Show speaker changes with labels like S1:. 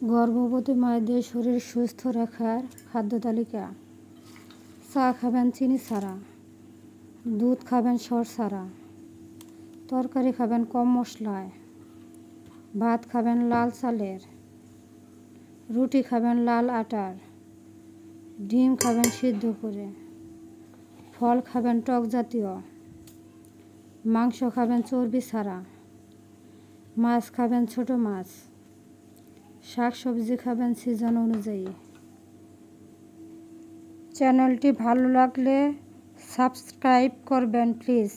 S1: গর্ভবতী মায়েদের শরীর সুস্থ রাখার খাদ্য তালিকা: চা খাবেন চিনি ছাড়া, দুধ খাবেন সর ছাড়া, তরকারি খাবেন কম মশলায়, ভাত খাবেন লাল চালের, রুটি খাবেন লাল আটার, ডিম খাবেন সিদ্ধ করে, ফল খাবেন টক জাতীয়, মাংস খাবেন চর্বি ছাড়া, মাছ খাবেন ছোট মাছ, শাক সবজি খাবেন সিজন অনুযায়ী। চ্যানেলটি ভালো লাগলে সাবস্ক্রাইব করবেন প্লিজ।